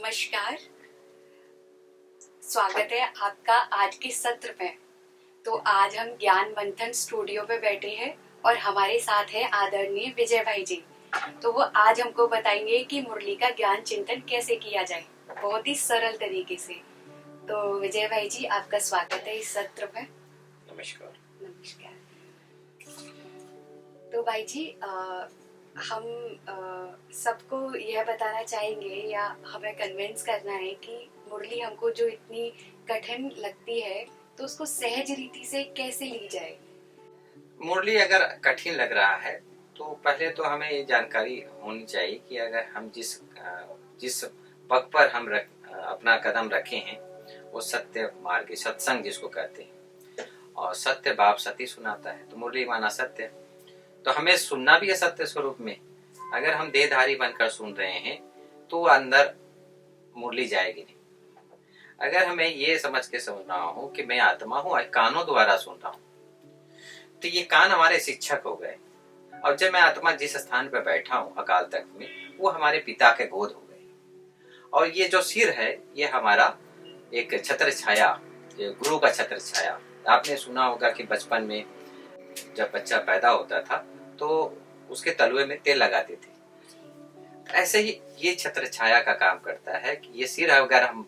नमस्कार। स्वागत है आपका आज के सत्र में। तो आज हम ज्ञान मंथन स्टूडियो पे बैठे हैं और हमारे साथ है आदरणीय विजय भाई जी। तो वो आज हमको बताएंगे कि मुरली का ज्ञान चिंतन कैसे किया जाए, बहुत ही सरल तरीके से। तो विजय भाई जी, आपका स्वागत है इस सत्र में। नमस्कार। नमस्कार। तो भाई जी, हम सबको यह बताना चाहेंगे या हमें कन्विंस करना है कि मुरली हमको जो इतनी कठिन लगती है तो उसको सहज रीति से कैसे ली जाए। मुरली अगर कठिन लग रहा है तो पहले तो हमें ये जानकारी होनी चाहिए कि अगर हम जिस पग पर हम अपना कदम रखे हैं वो सत्य मार्ग, सत्संग जिसको कहते हैं, और सत्य बाप सती सुनाता है तो मुरली माना सत्य। तो हमें सुनना भी है सत्य स्वरूप में। अगर हम देहधारी बनकर सुन रहे हैं तो अंदर मुरली जाएगी नहीं। अगर हमें ये समझ के सुनना हो कि मैं आत्मा हूँ, कानों द्वारा सुन रहा हूँ, तो ये कान हमारे शिक्षक हो गए। और जब मैं आत्मा जिस स्थान पर बैठा हूँ अकाल तख्त में, वो हमारे पिता के गोद हो गए। और ये जो सिर है ये हमारा एक छत्र छाया, गुरु का छत्र छाया। आपने सुना होगा कि बचपन में जब बच्चा पैदा होता था तो उसके तलवे में तेल लगाते थे। ऐसे ही ये छत्र छाया का काम करता है कि ये सिर अगर हम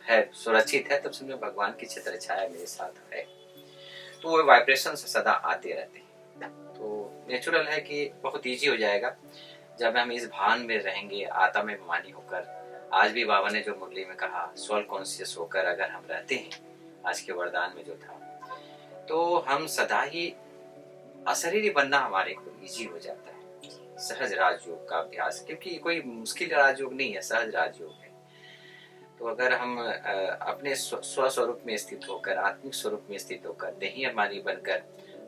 है सुरक्षित है, तब समझो भगवान की छत्र छाया मेरे साथ है। तो वो वाइब्रेशन सदा आते रहते हैं। तो नेचुरल है कि बहुत इजी हो जाएगा जब हम इस भान में रहेंगे, आत्मा में मानी होकर। आज भी बाबा ने जो मुरली में कहा, सोल कॉन्शियस होकर अगर हम रहते हैं, आज के वरदान में जो था, तो हम सदा ही अशरीरी बनना हमारे को इजी हो जाता है। सहज राजयोग का अभ्यास, क्योंकि कोई मुश्किल राजयोग नहीं है, सहज राजयोग है। तो अगर हम अपने स्वस्वरूप में स्थित होकर, आत्मिक स्वरूप में स्थित होकर, देही हमारी बनकर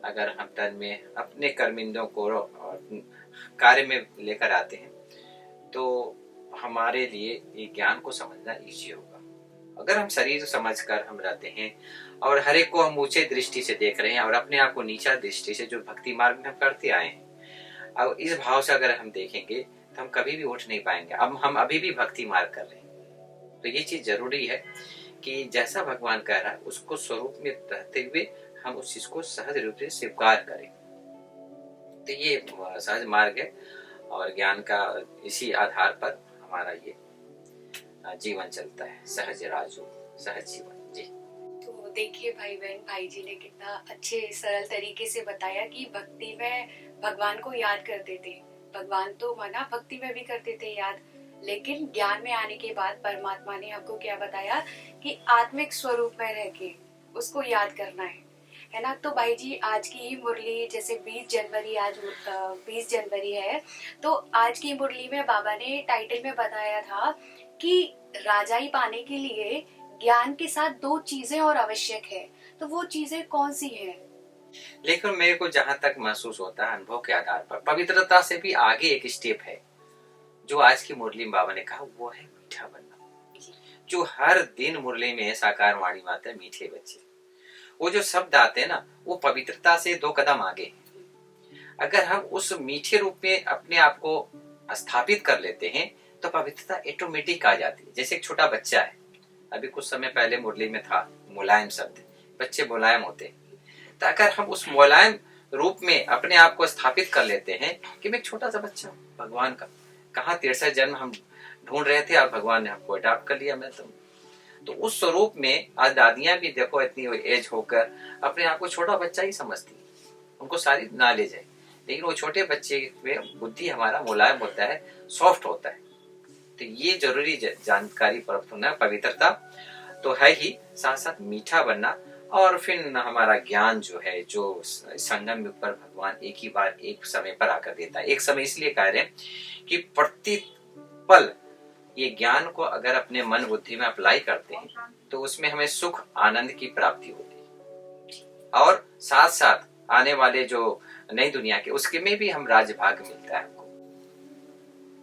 अगर हम तन में अपने कर्मिंदों को कार्य में लेकर आते हैं तो हमारे लिए ये ज्ञान को समझना इजी होगा। अगर हम शरीर समझकर हम रहते हैं और हर एक को हम ऊंचे दृष्टि से देख रहे हैं और अपने आप को नीचा दृष्टि से, जो भक्ति मार्ग में हम करते आए हैं, अब इस भाव से अगर हम देखेंगे तो हम कभी भी उठ नहीं पाएंगे। अब हम अभी भी भक्ति मार्ग कर रहे हैं। तो ये चीज जरूरी है कि जैसा भगवान कह रहा है उसको स्वरूप में रहते हुए हम उस चीज को सहज रूप से स्वीकार करें। तो ये सहज मार्ग है और ज्ञान का इसी आधार पर हमारा ये जीवन चलता है, सहज राजयोग, सहज जीवन। जी। तो देखिए भाई बहन, भाई जी ने कितना अच्छे सरल तरीके से बताया कि भक्ति में भगवान को याद करते थे। भगवान तो माना भक्ति में भी करते थे याद, लेकिन ज्ञान में आने के बाद परमात्मा ने हमको क्या बताया कि आत्मिक स्वरूप में रह के उसको याद करना है ना। तो भाई जी, आज की ही मुरली, जैसे 20 जनवरी, आज 20 जनवरी है, तो आज की मुरली में बाबा ने टाइटल में बताया था कि राजाई पाने के लिए ज्ञान के साथ 2 चीजें और आवश्यक है। तो वो चीजें कौन सी हैं? लेकिन मेरे को जहां तक महसूस होता है अनुभव के आधार पर, पवित्रता से भी आगे एक स्टेप है जो आज की मुरली में बाबा ने कहा, वो है मीठा बनना। जो हर दिन मुरली में साकार वाणी में आते हैं, मीठे बच्चे, वो जो शब्द आते हैं ना, वो पवित्रता से 2 कदम आगे। अगर हम उस मीठे रूप में अपने आप को स्थापित कर लेते हैं तो पवित्रता ऑटोमेटिक आ जाती है। जैसे एक छोटा बच्चा है, अभी कुछ समय पहले मुरली में था मुलायम शब्द, बच्चे मुलायम होते हैं। तो अगर हम उस मुलायम रूप में अपने आप को स्थापित कर लेते हैं कि मैं एक छोटा सा बच्चा भगवान का, कहाँ 63 जन्म हम ढूंढ रहे थे और भगवान ने हमको अडॉप्ट कर लिया। मैं तो उस स्वरूप में आज दादियां भी देखो इतनी एज होकर अपने आप को छोटा बच्चा ही समझती, उनको सारी नॉलेज है, लेकिन वो छोटे बच्चे में बुद्धि हमारा मुलायम होता है, सॉफ्ट होता है। तो ये जरूरी जानकारी प्राप्त होना। पवित्रता तो है ही, साथ साथ मीठा बनना। और फिर हमारा ज्ञान जो है, जो संगम पर भगवान एक ही बार एक समय पर आकर देता है। एक समय इसलिए कह रहे हैं कि प्रति पल ये ज्ञान को अगर अपने मन बुद्धि में अप्लाई करते हैं तो उसमें हमें सुख आनंद की प्राप्ति होती है, और साथ साथ आने वाले जो नई दुनिया के उसके में भी हम राजभाग मिलता है हमको।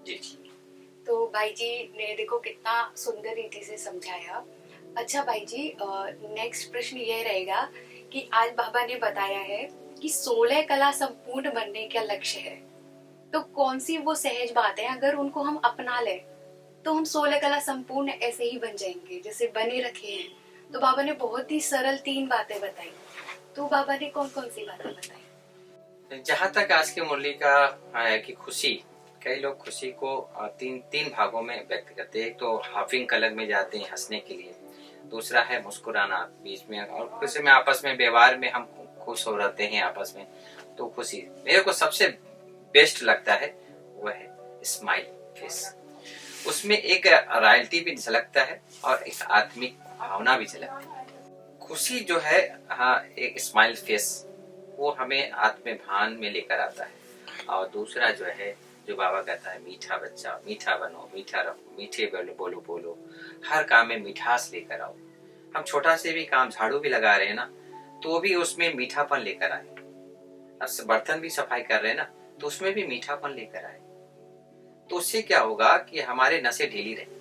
जी। तो भाई जी ने देखो कितना सुंदर रीति से समझाया। अच्छा भाई जी, नेक्स्ट प्रश्न ये रहेगा कि आज बाबा ने बताया है कि 16 कला संपूर्ण बनने का लक्ष्य है। तो कौन सी वो सहज बात है, अगर उनको हम अपना लें तो हम 16 कला संपूर्ण ऐसे ही बन जाएंगे जैसे बने रखे हैं। तो बाबा ने बहुत ही सरल 3 बातें बताई। तो बाबा ने कौन कौन सी बातें बताई? जहाँ तक आज की मुरली का है कि खुशी, कई लोग खुशी को तीन तीन भागों में व्यक्त करते हैं। एक तो हाफिंग कलर में जाते हैं हंसने के लिए, दूसरा है मुस्कुराना बीच में, और खुशी में आपस में व्यवहार में हम खुश हो रहते हैं आपस में। तो खुशी मेरे को सबसे बेस्ट लगता है वह है स्माइल फेस। उसमें एक रॉयल्टी भी झलकता है और एक आत्मिक भावना भी झलकती है। खुशी जो है, हाँ, एक स्माइल फेस वो हमें आत्मभान में लेकर आता है। और दूसरा जो है, जो बाबा कहता है मीठा बच्चा, मीठा बनो, मीठा रहो, मीठे बोलो बोलो बोलो, हर काम में मिठास लेकर आओ। हम छोटा से भी काम, झाड़ू भी लगा रहे हैं ना, तो भी उसमें मीठापन लेकर आए। बर्तन भी सफाई कर रहे हैं ना, तो उसमें भी मीठापन लेकर आए। तो उससे क्या होगा कि हमारे नसें ढीली रहेंगी,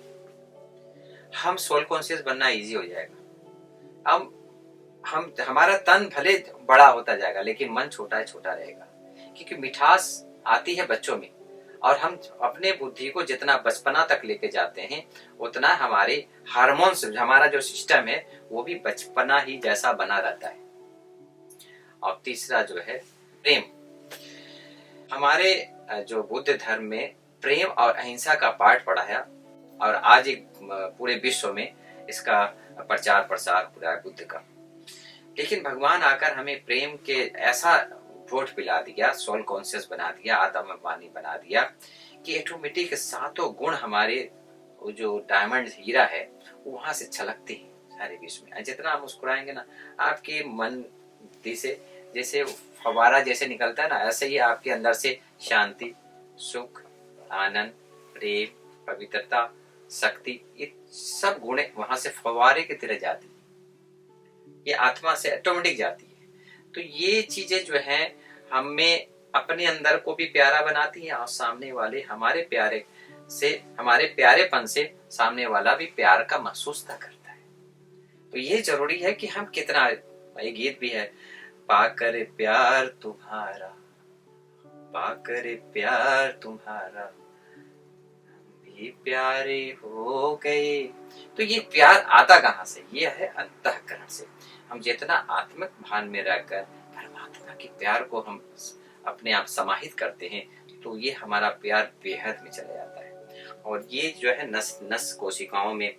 हम सोल कॉन्शियस बनना इजी हो जाएगा। अब हम हमारा तन भले बड़ा होता जाएगा लेकिन मन छोटा रहेगा, क्योंकि मिठास आती है बच्चों में। और हम अपने बुद्धि को जितना बचपना तक लेके जाते हैं उतना हमारे हार्मोन्स, हमारा जो सिस्टम है वो भी बचपना ही जैसा बना रहता है। और तीसरा जो है प्रेम। हमारे जो बुद्ध धर्म में प्रेम और अहिंसा का पाठ पढ़ाया, और आज एक पूरे विश्व में इसका प्रचार प्रसार पूरा है बुद्ध का। लेकिन भगवान आकर हमें प्रेम के ऐसा घोट पिला दिया, सोल कॉन्शियस बना दिया, आत्मवानी बना दिया कि ऑटोमेटिक सातों गुण हमारे जो डायमंड हीरा है वहां से छलकते हैं सारे विश्व में। जितना आप मुस्कुराएंगे ना, आपके मन से जैसे फवारा जैसे निकलता है ना, ऐसे ही आपके अंदर से शांति, सुख, आनंद, प्रेम, पवित्रता, शक्ति, ये सब गुण वहां से फवारे की तरह जाती है, ये आत्मा से ऑटोमेटिक जाती है। तो ये चीजें जो है हमें अपने अंदर को भी प्यारा बनाती हैं, और सामने वाले हमारे प्यारे से, हमारे प्यारेपन से सामने वाला भी प्यार का महसूस करता है। तो ये जरूरी है कि हम कितना, ये गीत भी है, पाकर प्यार तुम्हारा, पाकर प्यार तुम्हारा, भी प्यारे हो गए। तो ये प्यार आता कहाँ से? ये है अंतःकरण से। हम जितना आत्मिक भान में रहकर परमात्मा के प्यार को हम अपने आप समाहित करते हैं, तो ये हमारा प्यार बेहद में चला जाता है। और ये जो है नस नस कोशिकाओं में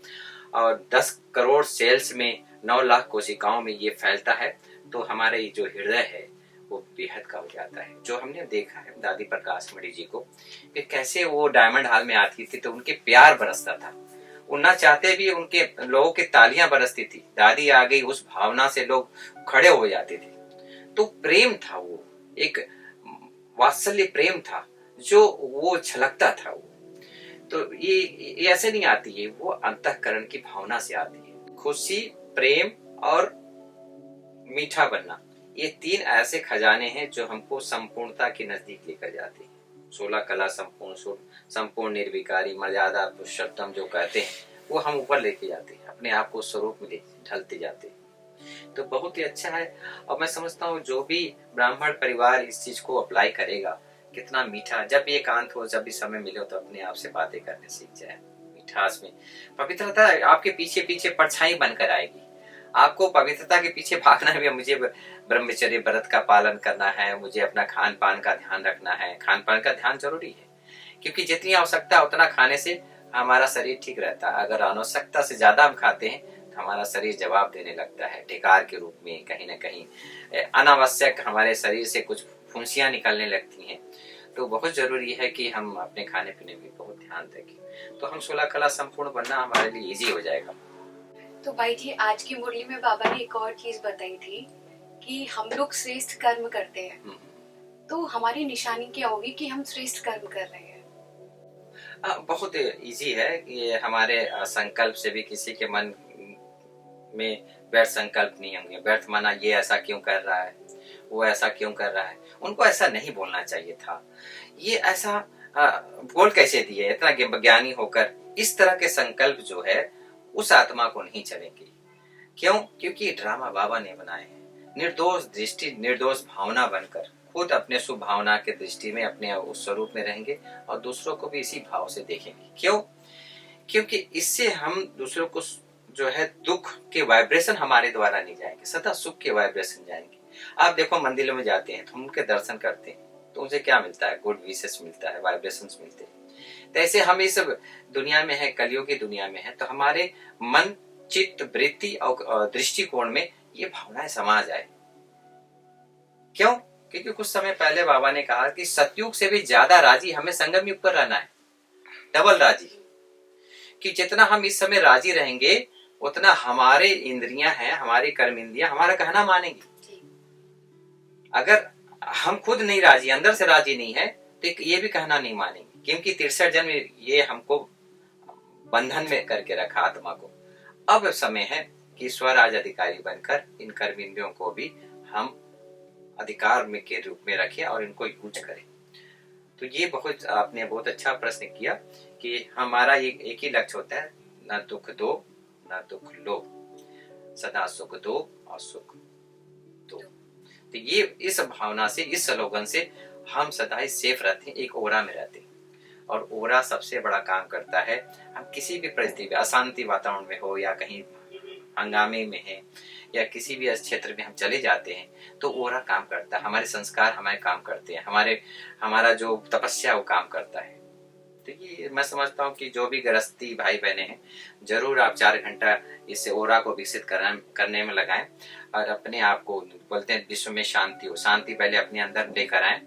और 10 करोड़ सेल्स में 9 लाख कोशिकाओं में ये फैलता है। तो हमारे जो हृदय है वो बेहद का हो जाता है। जो हमने देखा है दादी प्रकाश मणि जी को, कि कैसे वो डायमंड हॉल में आती थी तो उनके प्यार बरसता था, वो ना चाहते भी उनके लोगों की तालियां बरसती थी। दादी आ गई, उस भावना से लोग खड़े हो जाते थे। तो प्रेम था, वो एक वात्सल्य प्रेम था जो वो छलकता था। वो तो ये ऐसे नहीं आती है, वो अंतःकरण की भावना से आती है। खुशी, प्रेम और मीठा बनना, ये 3 ऐसे खजाने हैं जो हमको संपूर्णता के नजदीक लेकर जाते हैं। 16 कला संपूर्ण, संपूर्ण निर्विकारी, मर्यादा पुरुषोत्तम जो कहते हैं, वो हम ऊपर लेके जाते हैं, अपने आप को स्वरूप में ढलते जाते हैं। तो बहुत ही अच्छा है। और मैं समझता हूँ जो भी ब्राह्मण परिवार इस चीज को अप्लाई करेगा, कितना मीठा, जब भी एकांत हो, जब भी समय मिले, तो अपने आप से बातें करने सीख जाए। मिठास में पवित्रता आपके पीछे पीछे परछाई बनकर आएगी। आपको पवित्रता के पीछे भागना है, मुझे ब्रह्मचर्य व्रत का पालन करना है, मुझे अपना खान पान का ध्यान रखना है। खान पान का ध्यान जरूरी है, क्योंकि जितनी आवश्यकता उतना खाने से हमारा शरीर ठीक रहता है। अगर आवश्यकता से ज्यादा हम खाते हैं तो हमारा शरीर जवाब देने लगता है ढिकार के रूप में। कहीं ना कहीं अनावश्यक हमारे शरीर से कुछ फुंसियां निकलने लगती हैं। तो बहुत जरूरी है कि हम अपने खाने पीने में बहुत ध्यान रखें, तो हम 16 कला संपूर्ण बनना हमारे लिए इजी हो जाएगा। तो भाई जी, आज की मुरली में बाबा ने एक और चीज बताई थी कि हम लोग श्रेष्ठ कर्म करते हैं। तो हमारी निशानी क्या होगी कि हम श्रेष्ठ कर्म कर रहे हैं? बहुत इजी है। ये हमारे संकल्प से भी किसी के मन में व्यर्थ संकल्प नहीं होंगे। व्यर्थ माना ये ऐसा क्यों कर रहा है, वो ऐसा क्यों कर रहा है, उनको ऐसा नहीं बोलना चाहिए था। ये ऐसा बोल कैसे दिए, इतना ज्ञानी होकर इस तरह के संकल्प जो है उस आत्मा को नहीं चलेंगे। क्यों? क्योंकि ड्रामा बाबा ने बनाए हैं। निर्दोष दृष्टि, निर्दोष भावना बनकर खुद अपने शुभ भावना के दृष्टि में अपने उस स्वरूप में रहेंगे और दूसरों को भी इसी भाव से देखेंगे। क्यों? क्योंकि इससे हम दूसरों को जो है दुख के वाइब्रेशन हमारे द्वारा नहीं जाएंगे, सदा सुख के वाइब्रेशन जाएंगे। आप देखो मंदिरों में जाते हैं तो हम उनके दर्शन करते हैं तो उनसे क्या मिलता है, गुड विशेस मिलता है, वाइब्रेशंस मिलते हैं। तो ऐसे हम इस दुनिया में है, कलियुग की दुनिया में है, तो हमारे मन, चित्त, वृत्ति और दृष्टिकोण में ये भावनाएं समा जाए। क्यों? क्योंकि कुछ समय पहले बाबा ने कहा कि सतयुग से भी ज्यादा राजी हमें संगम युग पर रहना है, डबल राजी। कि जितना हम इस समय राजी रहेंगे उतना हमारे इंद्रियां हैं, हमारी कर्म इंद्रियां हमारा कहना मानेंगी। अगर हम खुद नहीं राजी, अंदर से राजी नहीं है, तो ये भी कहना नहीं मानेंगे, क्योंकि 63 जन्म ये हमको बंधन में करके रखा आत्मा को। अब समय है कि स्वराज अधिकारी बनकर इन कर्म इंद्रियों को भी हम अधिकार में के रूप में रखें और इनको यूज करें। तो ये बहुत आपने बहुत अच्छा प्रश्न किया कि हमारा एक ही लक्ष्य होता है, न दुख दो न दुख लो, सदा सुख दो और सुख दो। तो ये इस भावना से, इस स्लोगन से हम सदा ही सेफ रहते हैं, एक ओरा में रहते हैं। और ओरा सबसे बड़ा काम करता है। हम किसी भी परिस्थिति में, अशांति वातावरण में हो या कहीं हंगामे में है या किसी भी क्षेत्र में हम चले जाते हैं तो ओरा काम करता है, हमारे संस्कार हमारे काम करते हैं, हमारा जो तपस्या वो काम करता है। तो ये मैं समझता हूँ कि जो भी गृहस्थी भाई बहने हैं, जरूर आप 4 घंटा इस ओरा को विकसित करने में लगाएं और अपने आप को, बोलते हैं विश्व में शांति हो, शांति पहले अपने अंदर लेकर आए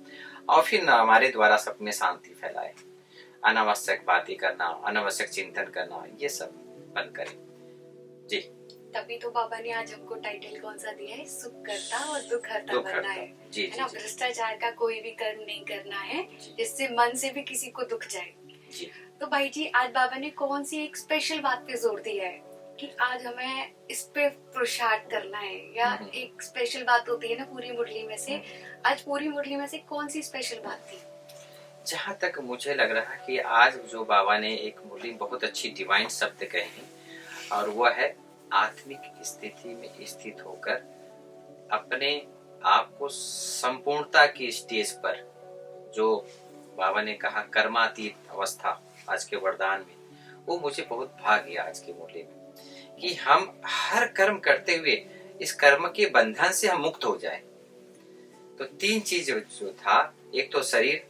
और फिर हमारे द्वारा सब में शांति फैलाए। अनावश्यक बातें करना, अनावश्यक चिंतन करना, ये सब बंद करें जी। तभी तो बाबा ने आज हमको टाइटल कौन सा दिया है, सुख करता और दुख हरता बनना है ना। भ्रष्टाचार का कोई भी कर्म नहीं करना है जिससे मन से भी किसी को दुख जाए जी। तो भाई जी आज बाबा ने कौन सी एक स्पेशल बात पे जोर दिया है कि आज हमें इस पे पुरुषार्थ करना है, या एक स्पेशल बात होती है ना पूरी मुरली में से, आज पूरी मुरली में से कौन सी स्पेशल बात थी? जहाँ तक मुझे लग रहा है कि आज जो बाबा ने एक मुरली बहुत अच्छी डिवाइन शब्द कहे हैं और वह है आत्मिक स्थिति में स्थित होकर अपने आप को संपूर्णता की स्टेज पर, जो बाबा ने कहा कर्मातीत अवस्था आज के वरदान में, वो मुझे बहुत भा गया आज के मुरली में कि हम हर कर्म करते हुए इस कर्म के बंधन से हम मुक्त हो जाएं। तो 3 चीज जो था, एक तो शरीर,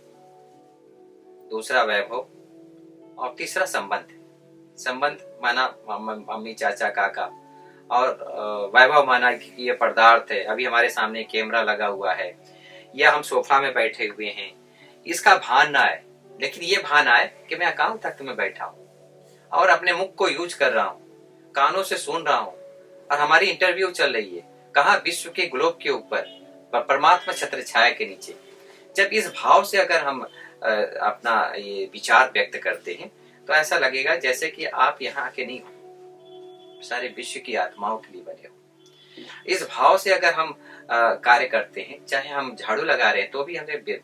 दूसरा वैभव और तीसरा संबंध। संबंध माना मम्मी चाचा काका, और वैभव माना कि ये पदार्थ है, अभी हमारे सामने कैमरा लगा हुआ है या हम सोफा में बैठे हुए हैं, इसका भान ना आए, लेकिन ये भान आए कि मैं अकाल तख्त में बैठा हूँ और अपने मुख को यूज कर रहा हूँ, कानों से सुन रहा हूँ और हमारी इंटरव्यू चल रही है, कहाँ विश्व के ग्लोब के ऊपर, परमात्मा छत्र छाया के नीचे। जब इस भाव से अगर हम अपना ये विचार व्यक्त करते हैं तो ऐसा लगेगा जैसे कि आप यहाँ के नहीं हो, सारे विश्व की आत्माओं के लिए बने हो। इस भाव से अगर हम कार्य करते हैं, चाहे हम झाड़ू लगा रहे हैं तो भी हमें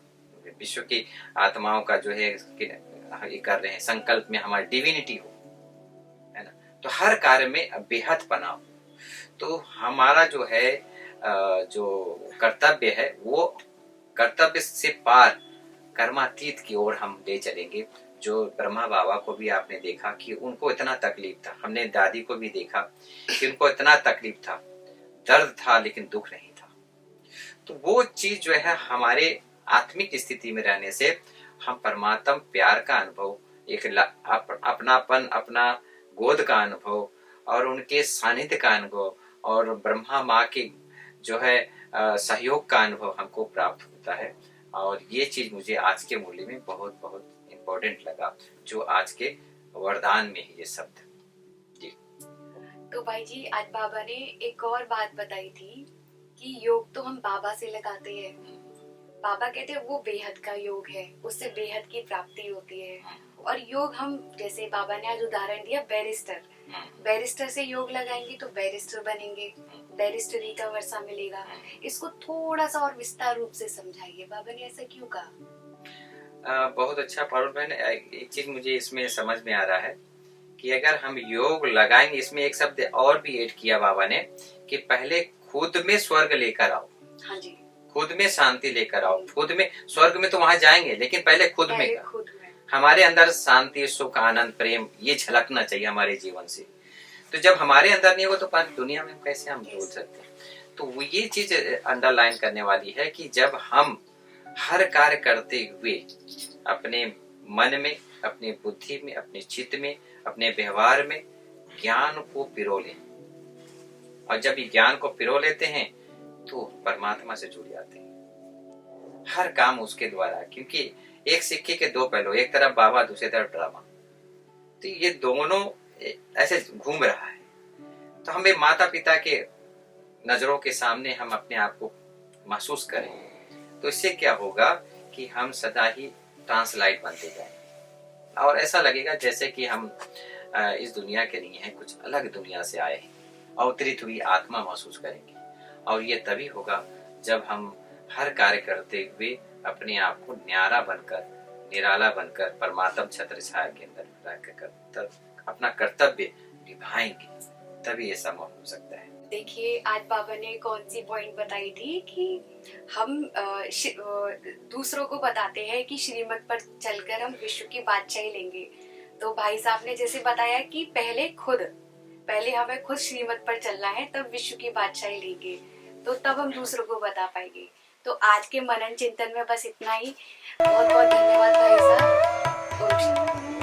विश्व की आत्माओं का जो है ये कर रहे हैं, संकल्प में हमारी डिविनिटी हो, है ना। तो हर कार्य में बेहद बनाओ। तो हमारा जो है जो कर्तव्य है वो कर्तव्य से पार कर्मातीत की ओर हम ले चलेंगे। जो ब्रह्मा बाबा को भी आपने देखा कि उनको इतना तकलीफ था, हमने दादी को भी देखा कि उनको इतना तकलीफ था, दर्द था लेकिन दुख नहीं था। तो वो चीज जो है हमारे आत्मिक स्थिति में रहने से हम परमात्मा प्यार का अनुभव, एक अपनापन, अपना गोद का अनुभव और उनके सानिध्य का अनुभव और ब्रह्मा माँ की जो है सहयोग का अनुभव हमको प्राप्त होता है। और ये चीज मुझे आज के मूल्य में बहुत बहुत इम्पोर्टेंट लगा, जो आज के वरदान में है ये शब्द जी। तो भाई जी आज बाबा ने एक और बात बताई थी कि योग तो हम बाबा से लगाते हैं, बाबा कहते हैं वो बेहद का योग है, उससे बेहद की प्राप्ति होती है। और योग हम, जैसे बाबा ने आज उदाहरण दिया बैरिस्टर से योग लगाएंगे तो बैरिस्टर बनेंगे, बैरिस्टरी का वर्षा मिलेगा। इसको थोड़ा सा और विस्तार रूप से समझाइए, बाबा ने ऐसा क्यों कहा? बहुत अच्छा पारुल बहन, एक चीज मुझे इसमें समझ में आ रहा है कि अगर हम योग लगाएंगे, इसमें एक शब्द और भी ऐड किया बाबा ने कि पहले खुद में स्वर्ग लेकर आओ। हाँ जी, खुद में शांति लेकर आओ। खुद में स्वर्ग में तो वहां जाएंगे लेकिन पहले खुद में हमारे अंदर शांति, सुख, आनंद, प्रेम ये झलकना चाहिए हमारे जीवन से। तो जब हमारे अंदर नहीं हो तो पूरी दुनिया में कैसे हम बोल सकते हैं। तो वो ये चीज अंडरलाइन करने वाली है कि जब हम हर कार्य करते हुए अपने मन में, अपनी बुद्धि में, अपने चित्त में, अपने व्यवहार में ज्ञान को पिरो लें, और जब ये ज्ञान को पिरो लेते हैं तो परमात्मा से जुड़ जाते हैं हर काम उसके द्वारा। क्योंकि एक सिक्के के दो पहलू, एक तरफ बाबा, दूसरी तरफ ड्रामा, तो ये दोनों ऐसे घूम रहा है। तो हमें माता पिता के नजरों के सामने हम अपने आप को महसूस करें, तो इससे क्या होगा कि हम सदा ही ट्रांसलाइट बनते जाएंगे और ऐसा लगेगा जैसे कि हम इस दुनिया के नहीं है, कुछ अलग दुनिया से आए हैं, अवतरित हुई आत्मा महसूस करेंगे। और ये तभी होगा जब हम हर कार्य करते हुए अपने आप को न्यारा बनकर, निराला बनकर परमात्म छत्र छाया के अंदर रहकर अपना कर्तव्य निभाएंगे, तभी ये संभव हो सकता है। देखिए, आज बाबा ने कौन सी पॉइंट बताई थी कि हम दूसरों को बताते हैं कि श्रीमत पर चलकर हम विश्व की बादशाही लेंगे। तो भाई साहब ने जैसे बताया कि पहले हमें खुद श्रीमत पर चलना है, तब विश्व की बादशाही लेंगे, तो तब हम दूसरों को बता पाएंगे। तो आज के मनन चिंतन में बस इतना ही। बहुत बहुत धन्यवाद भाई साहब। ओम शांति।